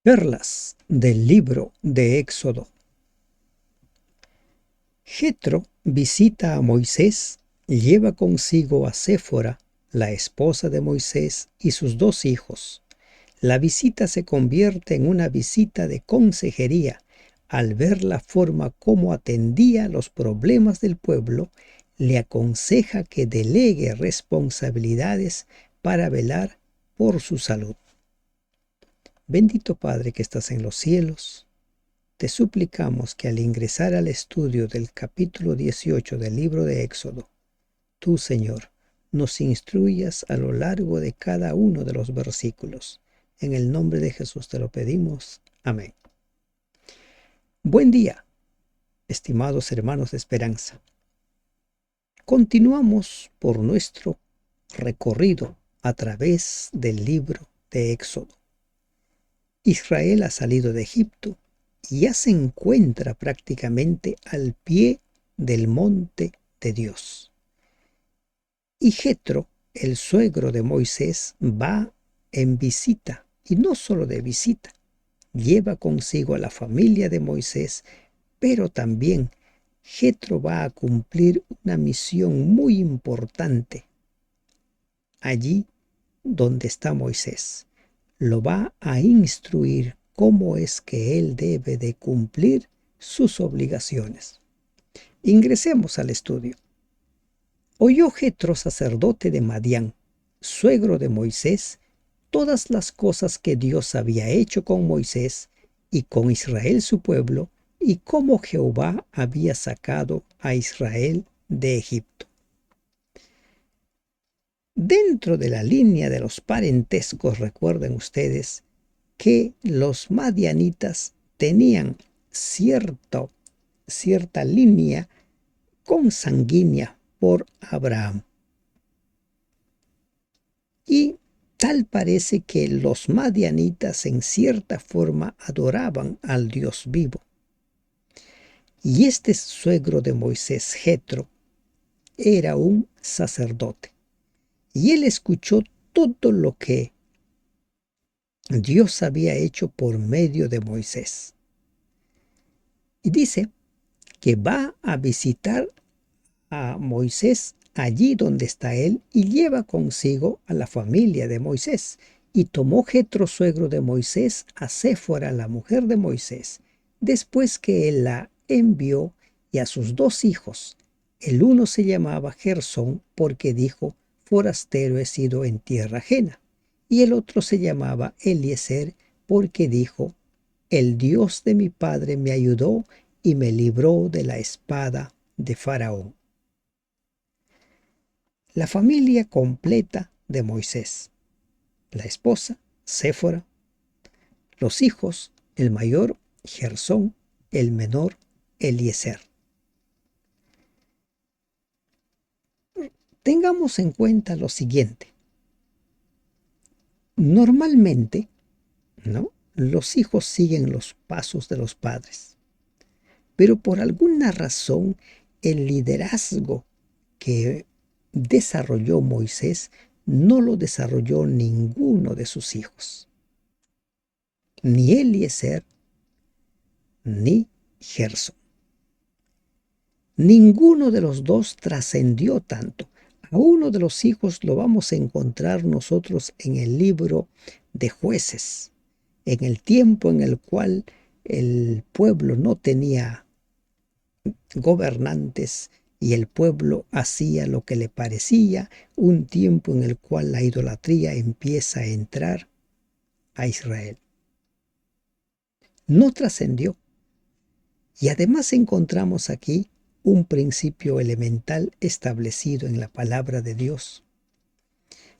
Perlas del libro de Éxodo. Jetro visita a Moisés, lleva consigo a Séfora, la esposa de Moisés, y sus 2 hijos. La visita se convierte en una visita de consejería. Al ver la forma como atendía los problemas del pueblo, le aconseja que delegue responsabilidades para velar por su salud. Bendito Padre que estás en los cielos, te suplicamos que al ingresar al estudio del capítulo 18 del libro de Éxodo, tú, Señor, nos instruyas a lo largo de cada uno de los versículos. En el nombre de Jesús te lo pedimos. Amén. Buen día, estimados hermanos de esperanza. Continuamos por nuestro recorrido a través del libro de Éxodo. Israel ha salido de Egipto y ya se encuentra prácticamente al pie del monte de Dios. Y Jetro, el suegro de Moisés, va en visita, y no solo de visita, lleva consigo a la familia de Moisés, pero también Jetro va a cumplir una misión muy importante allí donde está Moisés. Lo va a instruir cómo es que él debe de cumplir sus obligaciones. Ingresemos al estudio. Oyó Jetro, sacerdote de Madián, suegro de Moisés, todas las cosas que Dios había hecho con Moisés y con Israel su pueblo, y cómo Jehová había sacado a Israel de Egipto. Dentro de la línea de los parentescos, recuerden ustedes que los madianitas tenían cierta línea consanguínea por Abraham. Y tal parece que los madianitas en cierta forma adoraban al Dios vivo. Y este suegro de Moisés, Jetro, era un sacerdote. Y él escuchó todo lo que Dios había hecho por medio de Moisés. Y dice que va a visitar a Moisés allí donde está él y lleva consigo a la familia de Moisés. Y tomó Jetro, suegro de Moisés, a Séfora, la mujer de Moisés, después que él la envió, y a sus 2 hijos. El uno se llamaba Gersón, porque dijo: forastero he sido en tierra ajena. Y el otro se llamaba Eliezer, porque dijo: el Dios de mi padre me ayudó y me libró de la espada de Faraón. La familia completa de Moisés: la esposa, Séfora; los hijos, el mayor, Gersón; el menor, Eliezer. Tengamos en cuenta lo siguiente. Normalmente, ¿no?, los hijos siguen los pasos de los padres, pero por alguna razón el liderazgo que desarrolló Moisés no lo desarrolló ninguno de sus hijos, ni Eliezer ni Gersón. Ninguno de los 2 trascendió tanto. A uno de los hijos lo vamos a encontrar nosotros en el libro de Jueces, en el tiempo en el cual el pueblo no tenía gobernantes y el pueblo hacía lo que le parecía, un tiempo en el cual la idolatría empieza a entrar a Israel. No trascendió. Y además encontramos aquí un principio elemental establecido en la palabra de Dios.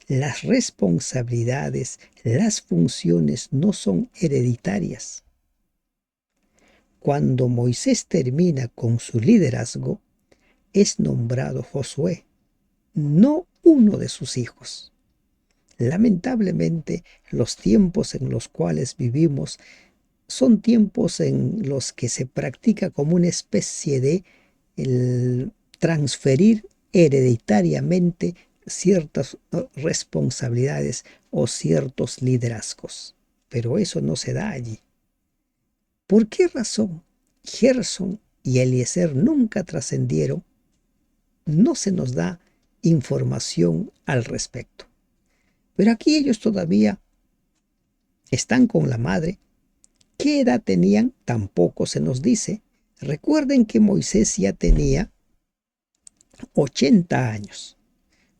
Las responsabilidades, las funciones no son hereditarias. Cuando Moisés termina con su liderazgo, es nombrado Josué, no uno de sus hijos. Lamentablemente, los tiempos en los cuales vivimos son tiempos en los que se practica como una especie de transferir hereditariamente ciertas responsabilidades o ciertos liderazgos. pero eso no se da allí. ¿Por qué razón Gerson y Eliezer nunca trascendieron? No se nos da información al respecto. Pero aquí ellos todavía están con la madre. ¿Qué edad tenían? Tampoco se nos dice. Recuerden que Moisés ya tenía 80 años.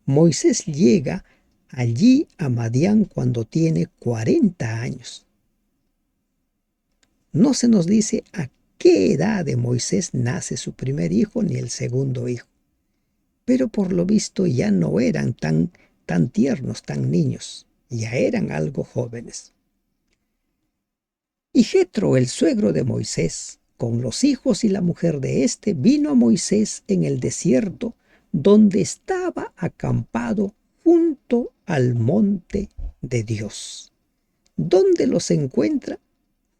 Moisés llega allí a Madián cuando tiene 40 años. No se nos dice a qué edad de Moisés nace su primer hijo ni el segundo hijo. Pero por lo visto ya no eran tan tiernos, tan niños. Ya eran algo jóvenes. Y Jetro, el suegro de Moisés, con los hijos y la mujer de éste, vino a Moisés en el desierto, donde estaba acampado junto al monte de Dios. ¿Dónde los encuentra?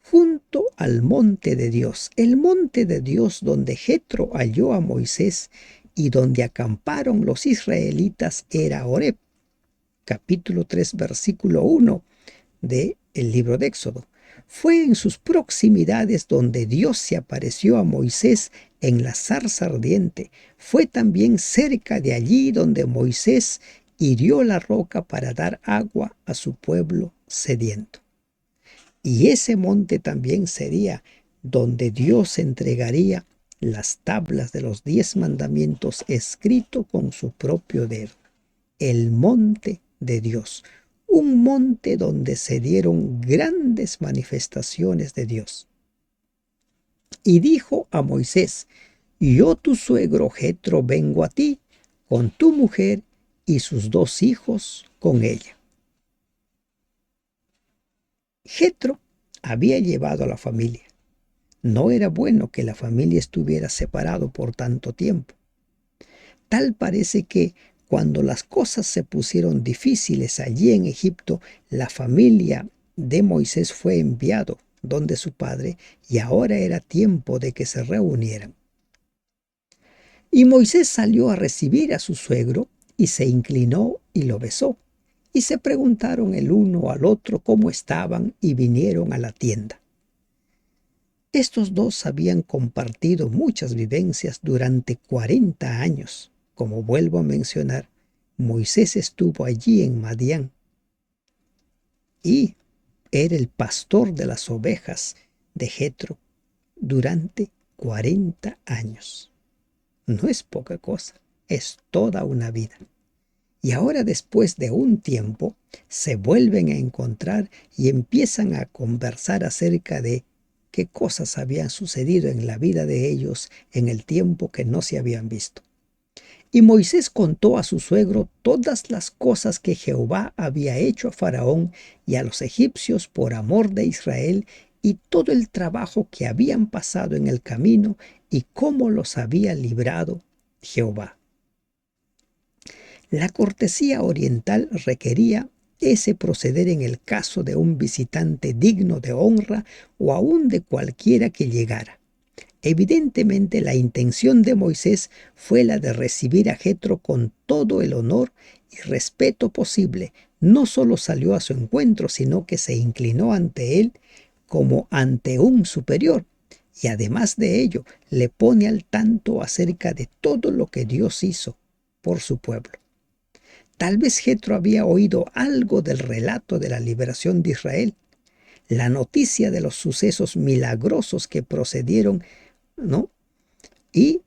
Junto al monte de Dios. El monte de Dios donde Jetro halló a Moisés y donde acamparon los israelitas era Horeb. Capítulo 3, versículo 1 del libro de Éxodo. Fue en sus proximidades donde Dios se apareció a Moisés en la zarza ardiente. Fue también cerca de allí donde Moisés hirió la roca para dar agua a su pueblo sediento. Y ese monte también sería donde Dios entregaría las tablas de los 10 mandamientos escrito con su propio dedo. El monte de Dios. Un monte donde se dieron grandes manifestaciones de Dios. Y dijo a Moisés: yo, tu suegro Jetro, vengo a ti con tu mujer y sus 2 hijos con ella. Jetro había llevado a la familia. No era bueno que la familia estuviera separado por tanto tiempo. Tal parece que cuando las cosas se pusieron difíciles allí en Egipto, la familia de Moisés fue enviado donde su padre y ahora era tiempo de que se reunieran. Y Moisés salió a recibir a su suegro y se inclinó y lo besó. Y se preguntaron el uno al otro cómo estaban y vinieron a la tienda. Estos dos habían compartido muchas vivencias durante 40 años. Como vuelvo a mencionar, Moisés estuvo allí en Madián y era el pastor de las ovejas de Jetro durante 40 años. No es poca cosa, es toda una vida. Y ahora, después de un tiempo, se vuelven a encontrar y empiezan a conversar acerca de qué cosas habían sucedido en la vida de ellos en el tiempo que no se habían visto. Y Moisés contó a su suegro todas las cosas que Jehová había hecho a Faraón y a los egipcios por amor de Israel, y todo el trabajo que habían pasado en el camino y cómo los había librado Jehová. La cortesía oriental requería ese proceder en el caso de un visitante digno de honra o aún de cualquiera que llegara. Evidentemente, la intención de Moisés fue la de recibir a Jetro con todo el honor y respeto posible. No solo salió a su encuentro, sino que se inclinó ante él como ante un superior. Y además de ello, le pone al tanto acerca de todo lo que Dios hizo por su pueblo. Tal vez Jetro había oído algo del relato de la liberación de Israel, la noticia de los sucesos milagrosos que procedieron, ¿no? Y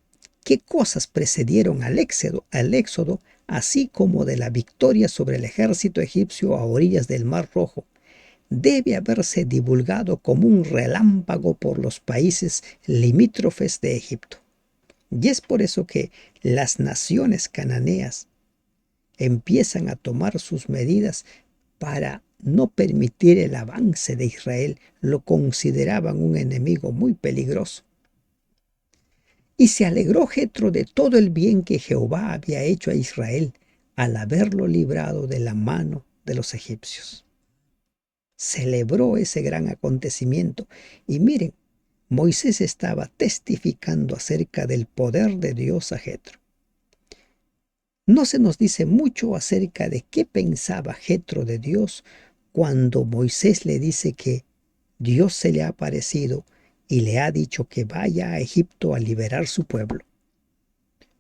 qué cosas precedieron al éxodo, así como de la victoria sobre el ejército egipcio a orillas del Mar Rojo. Debe haberse divulgado como un relámpago por los países limítrofes de Egipto. Y es por eso que las naciones cananeas empiezan a tomar sus medidas para no permitir el avance de Israel. Lo consideraban un enemigo muy peligroso. Y se alegró Jetro de todo el bien que Jehová había hecho a Israel al haberlo librado de la mano de los egipcios. Celebró ese gran acontecimiento. Y miren, Moisés estaba testificando acerca del poder de Dios a Jetro. No se nos dice mucho acerca de qué pensaba Jetro de Dios cuando Moisés le dice que Dios se le ha aparecido y le ha dicho que vaya a Egipto a liberar su pueblo.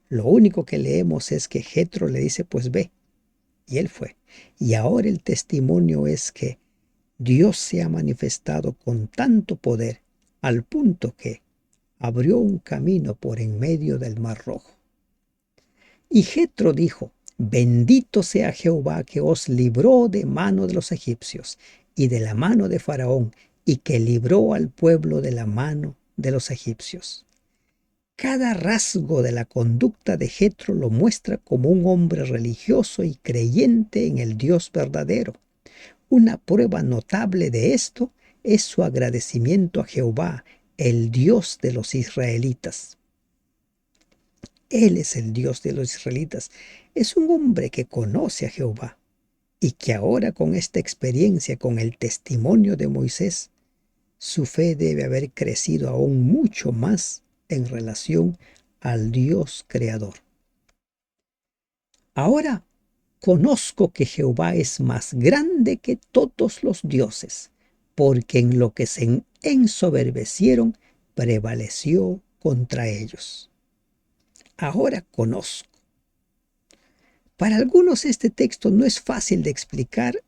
Lo único que leemos es que Jetro le dice, pues ve, y él fue. Y ahora el testimonio es que Dios se ha manifestado con tanto poder al punto que abrió un camino por en medio del Mar Rojo. Y Jetro dijo, bendito sea Jehová que os libró de mano de los egipcios y de la mano de Faraón, y que libró al pueblo de la mano de los egipcios. Cada rasgo de la conducta de Jetro lo muestra como un hombre religioso y creyente en el Dios verdadero. Una prueba notable de esto es su agradecimiento a Jehová, el Dios de los israelitas. Él es el Dios de los israelitas. Es un hombre que conoce a Jehová y que ahora con esta experiencia, con el testimonio de Moisés, su fe debe haber crecido aún mucho más en relación al Dios creador. Ahora conozco que Jehová es más grande que todos los dioses, porque en lo que se ensoberbecieron prevaleció contra ellos. Ahora conozco. Para algunos este texto no es fácil de explicar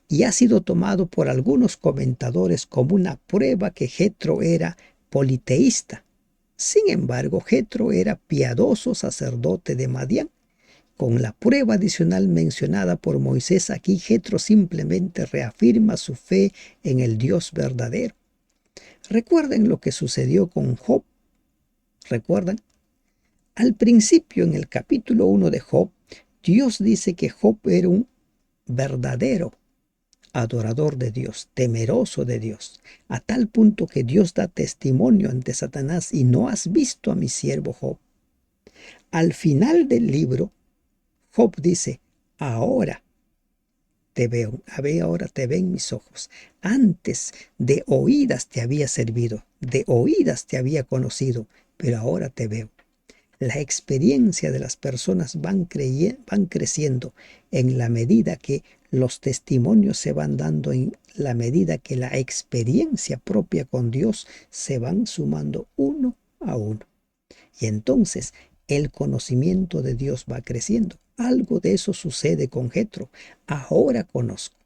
y ha sido tomado por algunos comentadores como una prueba que Jetro era politeísta. Sin embargo, Jetro era piadoso sacerdote de Madián. Con la prueba adicional mencionada por Moisés aquí, Jetro simplemente reafirma su fe en el Dios verdadero. Recuerden lo que sucedió con Job. ¿Recuerdan? Al principio, en el capítulo 1 de Job, Dios dice que Job era un verdadero adorador de Dios, temeroso de Dios, a tal punto que Dios da testimonio ante Satanás, y no has visto a mi siervo Job. Al final del libro, Job dice, ahora te veo, ahora te ven mis ojos. Antes de oídas te había servido, de oídas te había conocido, pero ahora te veo. La experiencia de las personas van creciendo en la medida que los testimonios se van dando, en la medida que la experiencia propia con Dios se van sumando uno a uno. Y entonces el conocimiento de Dios va creciendo. Algo de eso sucede con Jetro. Ahora conozco.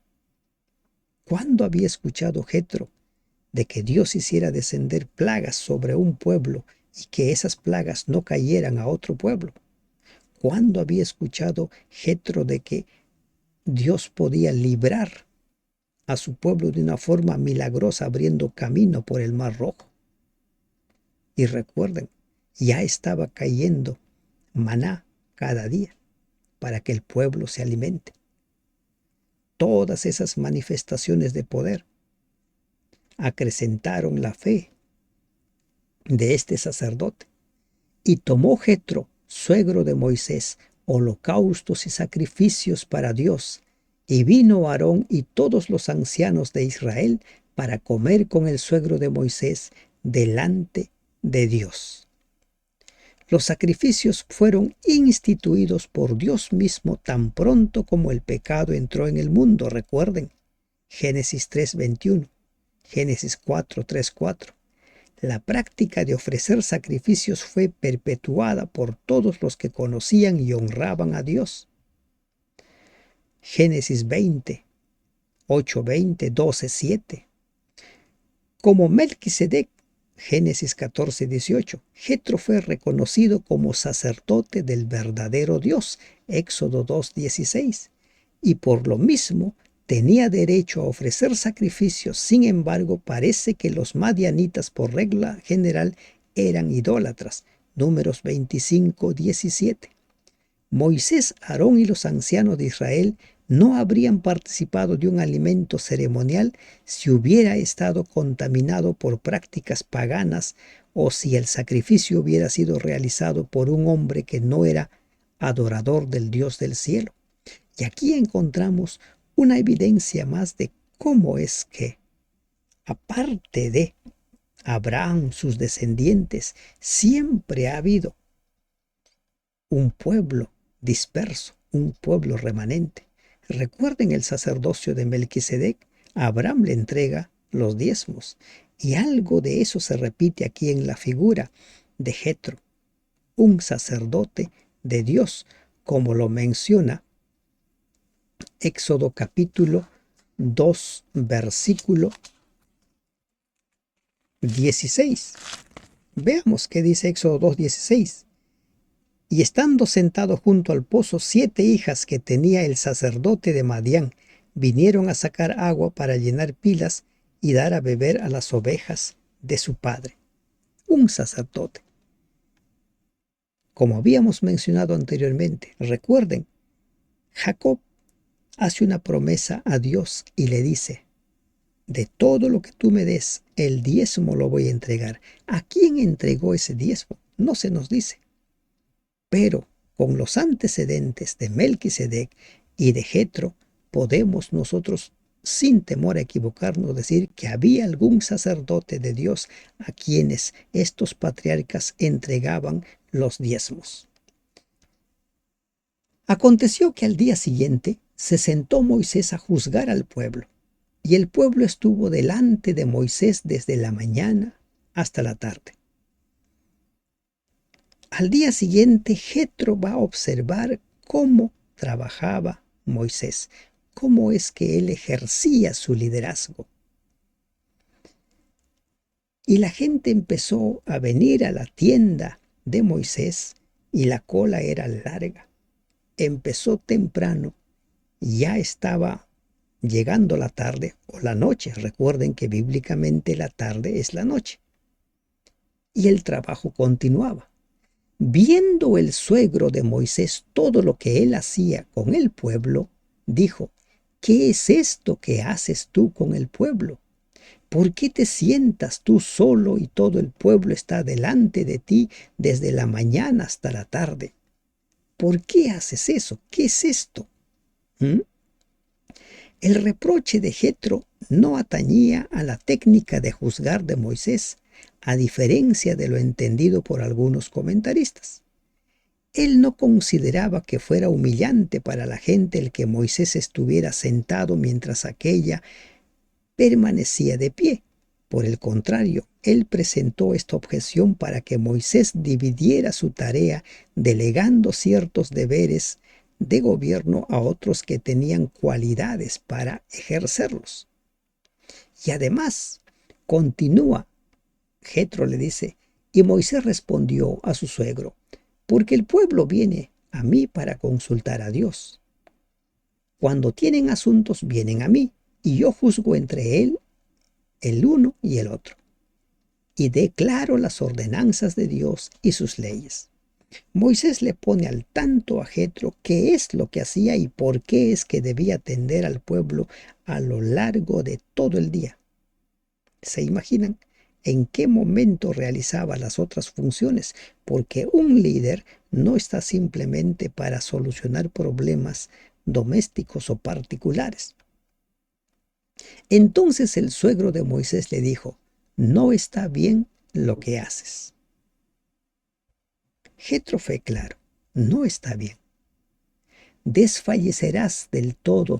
¿Cuándo había escuchado Jetro de que Dios hiciera descender plagas sobre un pueblo y que esas plagas no cayeran a otro pueblo? ¿Cuándo había escuchado Jetro de que Dios podía librar a su pueblo de una forma milagrosa, abriendo camino por el Mar Rojo? Y recuerden, ya estaba cayendo maná cada día para que el pueblo se alimente. Todas esas manifestaciones de poder acrecentaron la fe de este sacerdote. Y tomó Jetro, suegro de Moisés, holocaustos y sacrificios para Dios, y vino Aarón y todos los ancianos de Israel para comer con el suegro de Moisés delante de Dios. Los sacrificios fueron instituidos por Dios mismo tan pronto como el pecado entró en el mundo. Recuerden, Génesis 3:21, Génesis 4:3-4. La práctica de ofrecer sacrificios fue perpetuada por todos los que conocían y honraban a Dios. Génesis 20, 8:20, 12:7. Como Melquisedec, Génesis 14:18. Jetro fue reconocido como sacerdote del verdadero Dios, Éxodo 2:16. Y por lo mismo tenía derecho a ofrecer sacrificios. Sin embargo, parece que los madianitas por regla general eran idólatras. Números 25:17. Moisés, Aarón y los ancianos de Israel no habrían participado de un alimento ceremonial si hubiera estado contaminado por prácticas paganas o si el sacrificio hubiera sido realizado por un hombre que no era adorador del Dios del cielo. Y aquí encontramos una evidencia más de cómo es que, aparte de Abraham, sus descendientes, siempre ha habido un pueblo disperso, un pueblo remanente. Recuerden el sacerdocio de Melquisedec. Abraham le entrega los diezmos. Y algo de eso se repite aquí en la figura de Jetro, un sacerdote de Dios, como lo menciona Éxodo capítulo 2, versículo 16. Veamos qué dice Éxodo 2:16. Y estando sentado junto al pozo, 7 hijas que tenía el sacerdote de Madián vinieron a sacar agua para llenar pilas y dar a beber a las ovejas de su padre. Un sacerdote. Como habíamos mencionado anteriormente, recuerden, Jacob hace una promesa a Dios y le dice: de todo lo que tú me des, el diezmo lo voy a entregar. ¿A quién entregó ese diezmo? No se nos dice. Pero con los antecedentes de Melquisedec y de Jetro, podemos nosotros, sin temor a equivocarnos, decir que había algún sacerdote de Dios a quienes estos patriarcas entregaban los diezmos. Aconteció que al día siguiente se sentó Moisés a juzgar al pueblo, y el pueblo estuvo delante de Moisés desde la mañana hasta la tarde. Al día siguiente, Jetro va a observar cómo trabajaba Moisés, cómo es que él ejercía su liderazgo. Y la gente empezó a venir a la tienda de Moisés y la cola era larga. Empezó temprano, ya estaba llegando la tarde o la noche. Recuerden que bíblicamente la tarde es la noche. Y el trabajo continuaba. Viendo el suegro de Moisés todo lo que él hacía con el pueblo, dijo: ¿qué es esto que haces tú con el pueblo? ¿Por qué te sientas tú solo y todo el pueblo está delante de ti desde la mañana hasta la tarde? ¿Por qué haces eso? ¿Qué es esto? ¿Mm? El reproche de Jetro no atañía a la técnica de juzgar de Moisés, a diferencia de lo entendido por algunos comentaristas. Él no consideraba que fuera humillante para la gente el que Moisés estuviera sentado mientras aquella permanecía de pie. Por el contrario, él presentó esta objeción para que Moisés dividiera su tarea, delegando ciertos deberes de gobierno a otros que tenían cualidades para ejercerlos. Y además, continúa, Jetro le dice: y Moisés respondió a su suegro: porque el pueblo viene a mí para consultar a Dios. Cuando tienen asuntos vienen a mí, y yo juzgo entre él, el uno y el otro, y declaro las ordenanzas de Dios y sus leyes. Moisés le pone al tanto a Jetro qué es lo que hacía y por qué es que debía atender al pueblo a lo largo de todo el día. ¿Se imaginan en qué momento realizaba las otras funciones? Porque un líder no está simplemente para solucionar problemas domésticos o particulares. Entonces el suegro de Moisés le dijo: no está bien lo que haces. Jetro fue claro: no está bien. Desfallecerás del todo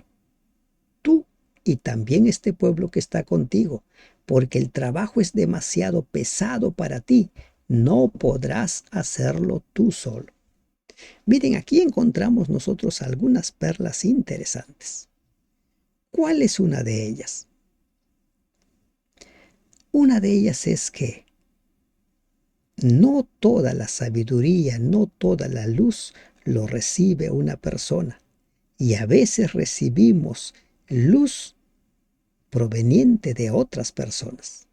tú y también este pueblo que está contigo, porque el trabajo es demasiado pesado para ti. No podrás hacerlo tú solo. Miren, aquí encontramos nosotros algunas perlas interesantes. ¿Cuál es una de ellas? Una de ellas es que no toda la sabiduría, no toda la luz lo recibe una persona. Y a veces recibimos luz proveniente de otras personas.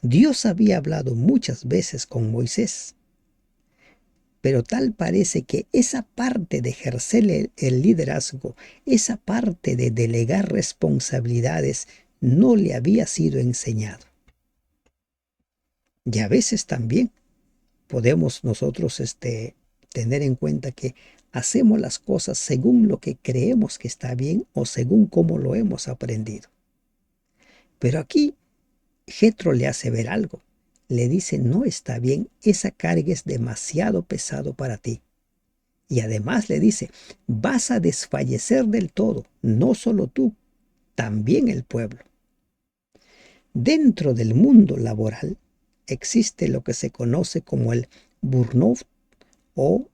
Dios había hablado muchas veces con Moisés, pero tal parece que esa parte de ejercer el liderazgo, esa parte de delegar responsabilidades, no le había sido enseñado. Y a veces también podemos nosotros tener en cuenta que hacemos las cosas según lo que creemos que está bien o según cómo lo hemos aprendido. Pero aquí Jetro le hace ver algo. Le dice: no está bien, esa carga es demasiado pesado para ti. Y además le dice, vas a desfallecer del todo, no solo tú, también el pueblo. Dentro del mundo laboral existe lo que se conoce como el burnout o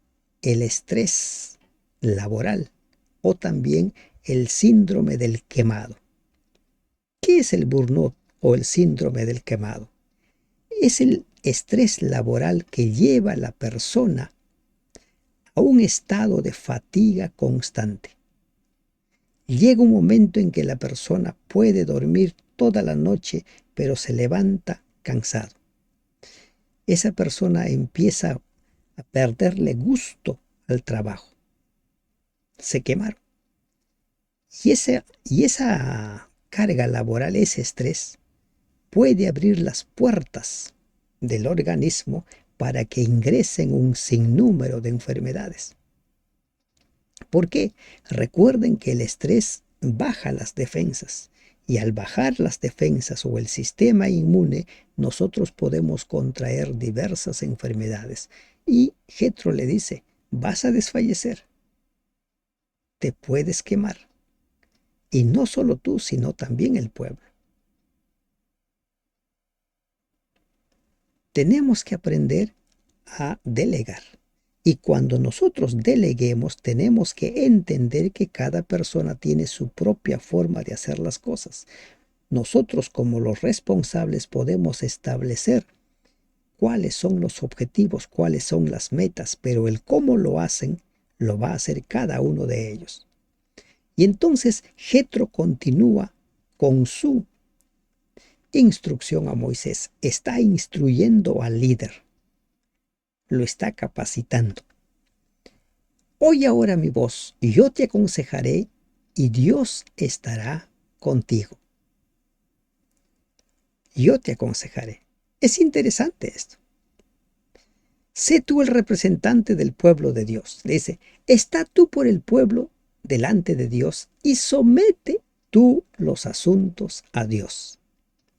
el estrés laboral o también el síndrome del quemado. ¿Qué es el burnout o el síndrome del quemado? Es el estrés laboral que lleva a la persona a un estado de fatiga constante. Llega un momento en que la persona puede dormir toda la noche, pero se levanta cansado. Esa persona empieza a perderle gusto al trabajo. Se quemaron. Y esa carga laboral, ese estrés, puede abrir las puertas del organismo para que ingresen un sinnúmero de enfermedades. ¿Por qué? Recuerden que el estrés baja las defensas y al bajar las defensas o el sistema inmune, nosotros podemos contraer diversas enfermedades. Y Jetro le dice, vas a desfallecer, te puedes quemar. Y no solo tú, sino también el pueblo. Tenemos que aprender a delegar. Y cuando nosotros deleguemos, tenemos que entender que cada persona tiene su propia forma de hacer las cosas. Nosotros como los responsables podemos establecer cuáles son los objetivos, cuáles son las metas, pero el cómo lo hacen, lo va a hacer cada uno de ellos. Y entonces Jetro continúa con su instrucción a Moisés. Está instruyendo al líder, lo está capacitando. Oye ahora mi voz, y yo te aconsejaré, y Dios estará contigo. Yo te aconsejaré. Es interesante esto. Sé tú el representante del pueblo de Dios. Le dice, está tú por el pueblo delante de Dios y somete tú los asuntos a Dios.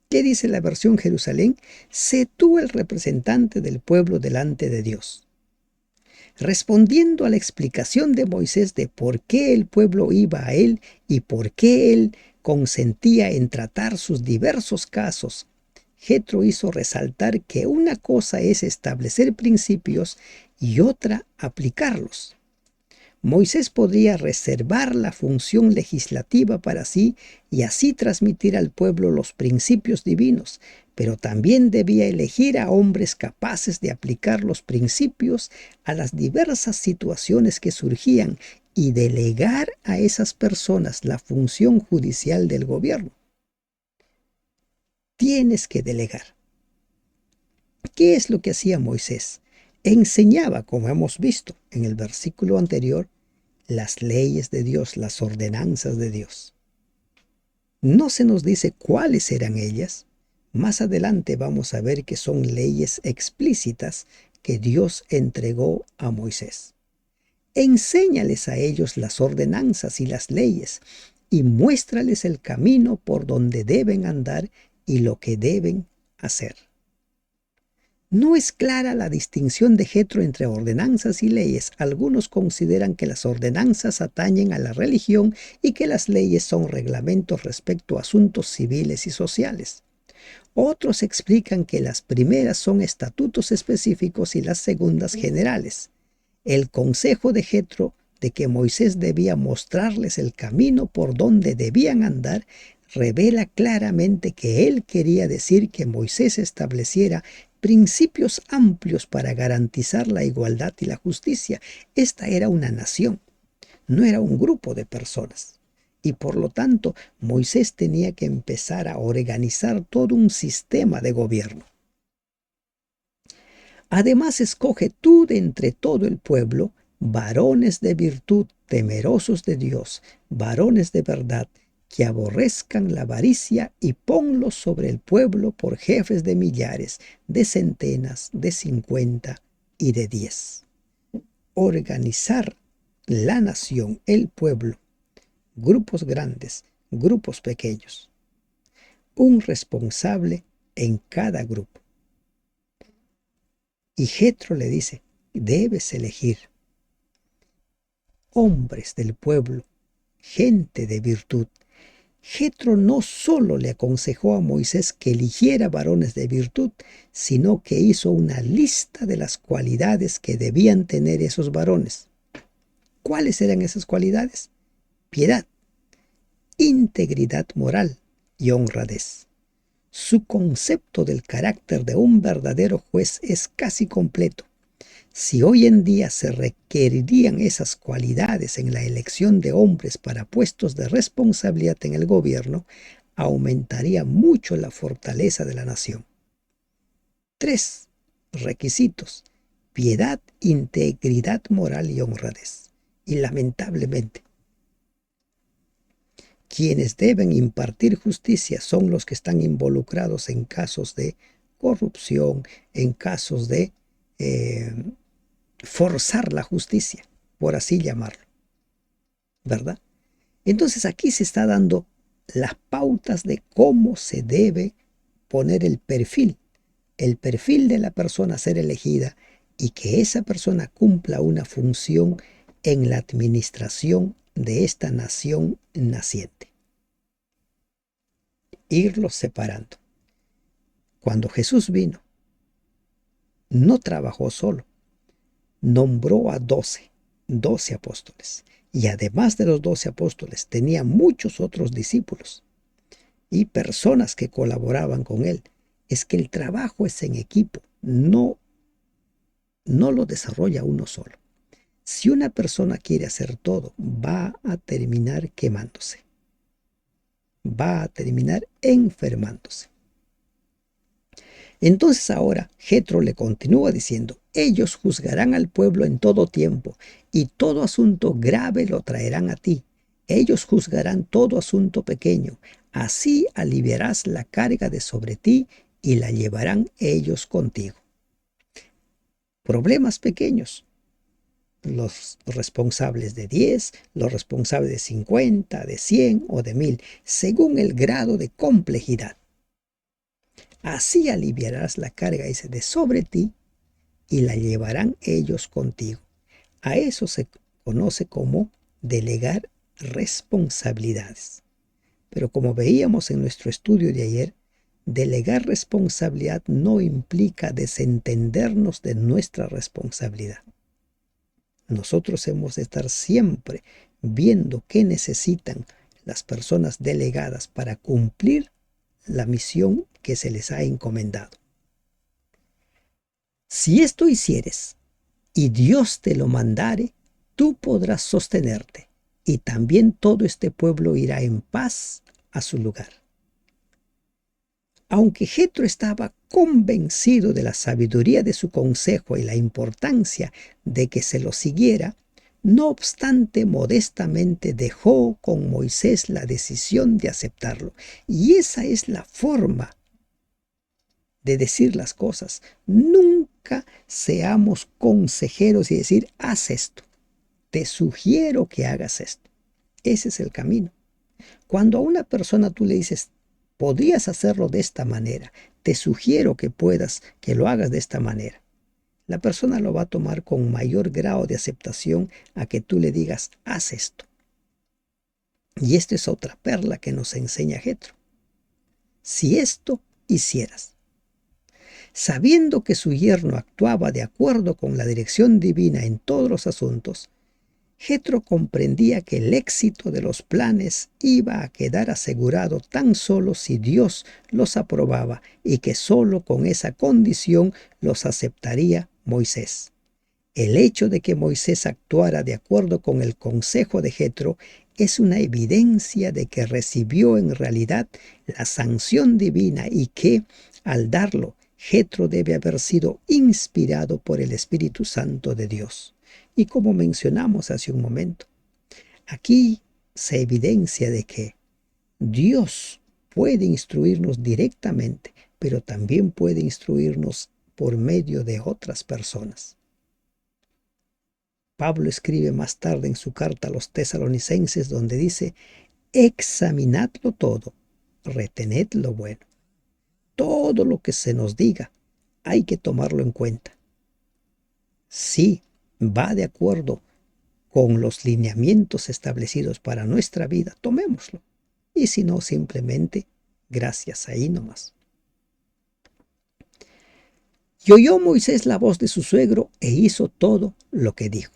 ¿Qué dice la versión Jerusalén? Sé tú el representante del pueblo delante de Dios. Respondiendo a la explicación de Moisés de por qué el pueblo iba a él y por qué él consentía en tratar sus diversos casos, Jetro hizo resaltar que una cosa es establecer principios y otra aplicarlos. Moisés podría reservar la función legislativa para sí y así transmitir al pueblo los principios divinos, pero también debía elegir a hombres capaces de aplicar los principios a las diversas situaciones que surgían y delegar a esas personas la función judicial del gobierno. Tienes que delegar. ¿Qué es lo que hacía Moisés? Enseñaba, como hemos visto en el versículo anterior, las leyes de Dios, las ordenanzas de Dios. No se nos dice cuáles eran ellas. Más adelante vamos a ver que son leyes explícitas que Dios entregó a Moisés. Enséñales a ellos las ordenanzas y las leyes y muéstrales el camino por donde deben andar y lo que deben hacer. No es clara la distinción de Jetro entre ordenanzas y leyes. Algunos consideran que las ordenanzas atañen a la religión y que las leyes son reglamentos respecto a asuntos civiles y sociales. Otros explican que las primeras son estatutos específicos y las segundas generales. El consejo de Jetro de que Moisés debía mostrarles el camino por donde debían andar revela claramente que él quería decir que Moisés estableciera principios amplios para garantizar la igualdad y la justicia. Esta era una nación, no era un grupo de personas. Y por lo tanto, Moisés tenía que empezar a organizar todo un sistema de gobierno. Además, escoge tú de entre todo el pueblo varones de virtud, temerosos de Dios, varones de verdad, que aborrezcan la avaricia y ponlos sobre el pueblo por jefes de millares, de centenas, de 50 y de 10. Organizar la nación, el pueblo, grupos grandes, grupos pequeños. Un responsable en cada grupo. Y Jetro le dice, debes elegir. hombres del pueblo, gente de virtud. Jetro no solo le aconsejó a Moisés que eligiera varones de virtud, sino que hizo una lista de las cualidades que debían tener esos varones. ¿Cuáles eran esas cualidades? Piedad, integridad moral y honradez. Su concepto del carácter de un verdadero juez es casi completo. Si hoy en día se requerirían esas cualidades en la elección de hombres para puestos de responsabilidad en el gobierno, aumentaría mucho la fortaleza de la nación. 3 requisitos: piedad, integridad moral y honradez. Y lamentablemente, quienes deben impartir justicia son los que están involucrados en casos de corrupción, en casos de forzar la justicia, por así llamarlo, ¿verdad? Entonces aquí se está dando las pautas de cómo se debe poner el perfil de la persona a ser elegida y que esa persona cumpla una función en la administración de esta nación naciente. Irlos separando. Cuando Jesús vino, no trabajó solo, nombró a 12 apóstoles. Y además de los 12 apóstoles, tenía muchos otros discípulos y personas que colaboraban con él. Es que el trabajo es en equipo, no lo desarrolla uno solo. Si una persona quiere hacer todo, va a terminar quemándose, va a terminar enfermándose. Entonces ahora Jetro le continúa diciendo: ellos juzgarán al pueblo en todo tiempo, y todo asunto grave lo traerán a ti. Ellos juzgarán todo asunto pequeño. Así aliviarás la carga de sobre ti y la llevarán ellos contigo. Problemas pequeños. Los responsables de 10, los responsables de 50, de 100 o de 1000, según el grado de complejidad. Así aliviarás la carga, dice, de sobre ti y la llevarán ellos contigo. A eso se conoce como delegar responsabilidades. Pero como veíamos en nuestro estudio de ayer, delegar responsabilidad no implica desentendernos de nuestra responsabilidad. Nosotros hemos de estar siempre viendo qué necesitan las personas delegadas para cumplir la misión que se les ha encomendado. Si esto hicieres y Dios te lo mandare, tú podrás sostenerte, y también todo este pueblo irá en paz a su lugar. Aunque Jetro estaba convencido de la sabiduría de su consejo y la importancia de que se lo siguiera, no obstante, modestamente dejó con Moisés la decisión de aceptarlo. Y esa es la forma de decir las cosas. Nunca seamos consejeros y decir: haz esto, te sugiero que hagas esto. Ese es el camino. Cuando a una persona tú le dices: podrías hacerlo de esta manera, te sugiero que lo hagas de esta manera, la persona lo va a tomar con mayor grado de aceptación a que tú le digas: haz esto. Y esta es otra perla que nos enseña Jetro. Si esto hicieras. Sabiendo que su yerno actuaba de acuerdo con la dirección divina en todos los asuntos, Jetro comprendía que el éxito de los planes iba a quedar asegurado tan solo si Dios los aprobaba, y que solo con esa condición los aceptaría Moisés. El hecho de que Moisés actuara de acuerdo con el consejo de Jetro es una evidencia de que recibió en realidad la sanción divina, y que, al darlo, Jetro debe haber sido inspirado por el Espíritu Santo de Dios. Y como mencionamos hace un momento, aquí se evidencia de que Dios puede instruirnos directamente, pero también puede instruirnos por medio de otras personas. Pablo escribe más tarde en su carta a los tesalonicenses, donde dice: examinadlo todo, retened lo bueno. Todo lo que se nos diga hay que tomarlo en cuenta. Sí, va de acuerdo con los lineamientos establecidos para nuestra vida, tomémoslo. Y si no, simplemente gracias, ahí nomás. Y oyó Moisés la voz de su suegro e hizo todo lo que dijo.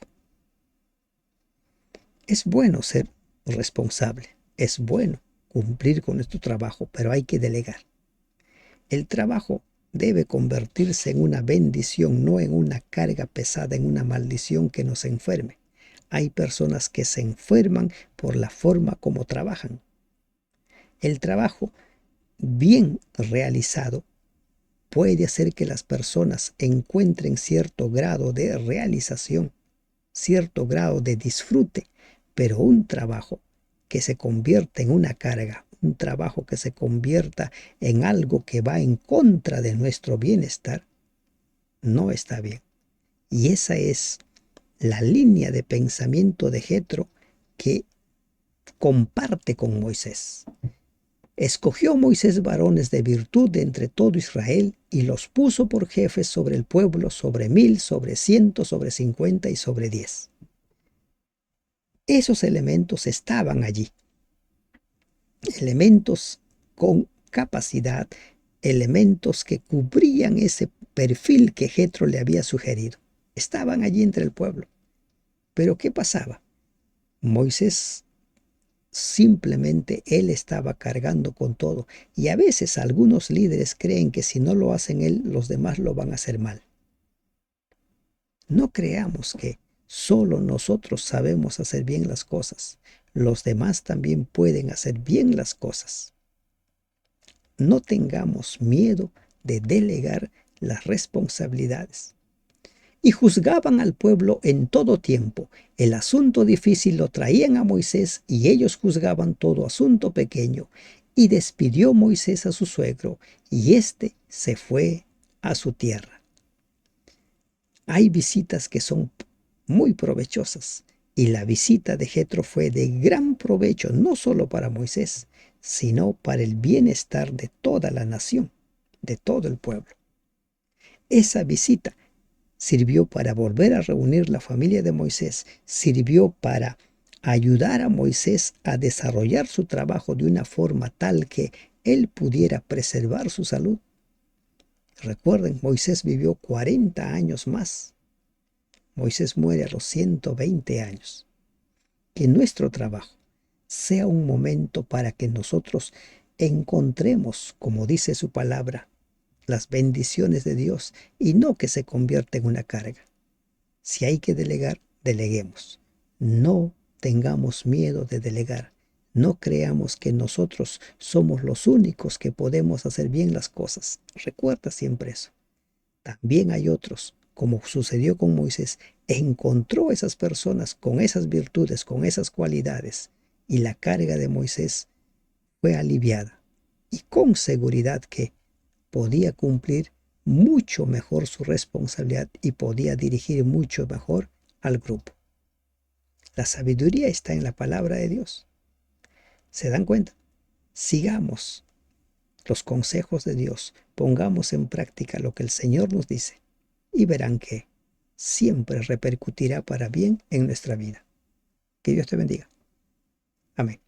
Es bueno ser responsable, es bueno cumplir con nuestro trabajo, pero hay que delegar. El trabajo debe convertirse en una bendición, no en una carga pesada, en una maldición que nos enferme. Hay personas que se enferman por la forma como trabajan. El trabajo bien realizado puede hacer que las personas encuentren cierto grado de realización, cierto grado de disfrute, pero un trabajo que se convierta en una carga, un trabajo que se convierta en algo que va en contra de nuestro bienestar, no está bien. Y esa es la línea de pensamiento de Jetro que comparte con Moisés. Escogió Moisés varones de virtud de entre todo Israel y los puso por jefes sobre el pueblo, sobre 1000, sobre 100, sobre 50 y sobre 10. Esos elementos estaban allí, elementos con capacidad, elementos que cubrían ese perfil que Jetro le había sugerido. Estaban allí entre el pueblo. Pero ¿qué pasaba? Moisés simplemente él estaba cargando con todo. Y a veces algunos líderes creen que si no lo hacen él, los demás lo van a hacer mal. No creamos que solo nosotros sabemos hacer bien las cosas. Los demás también pueden hacer bien las cosas. No tengamos miedo de delegar las responsabilidades. Y juzgaban al pueblo en todo tiempo. El asunto difícil lo traían a Moisés y ellos juzgaban todo asunto pequeño. Y despidió Moisés a su suegro y éste se fue a su tierra. Hay visitas que son muy provechosas y la visita de Jetro fue de gran provecho no solo para Moisés, sino para el bienestar de toda la nación, de todo el pueblo. Esa visita sirvió para volver a reunir la familia de Moisés, sirvió para ayudar a Moisés a desarrollar su trabajo de una forma tal que él pudiera preservar su salud. Recuerden, Moisés vivió 40 años más. Moisés muere a los 120 años. Que nuestro trabajo sea un momento para que nosotros encontremos, como dice su palabra, las bendiciones de Dios y no que se convierta en una carga. Si hay que delegar, deleguemos. No tengamos miedo de delegar. No creamos que nosotros somos los únicos que podemos hacer bien las cosas. Recuerda siempre eso. También hay otros, como sucedió con Moisés, encontró esas personas con esas virtudes, con esas cualidades, y la carga de Moisés fue aliviada. Y con seguridad que podía cumplir mucho mejor su responsabilidad y podía dirigir mucho mejor al grupo. La sabiduría está en la palabra de Dios. ¿Se dan cuenta? Sigamos los consejos de Dios, pongamos en práctica lo que el Señor nos dice y verán que siempre repercutirá para bien en nuestra vida. Que Dios te bendiga. Amén.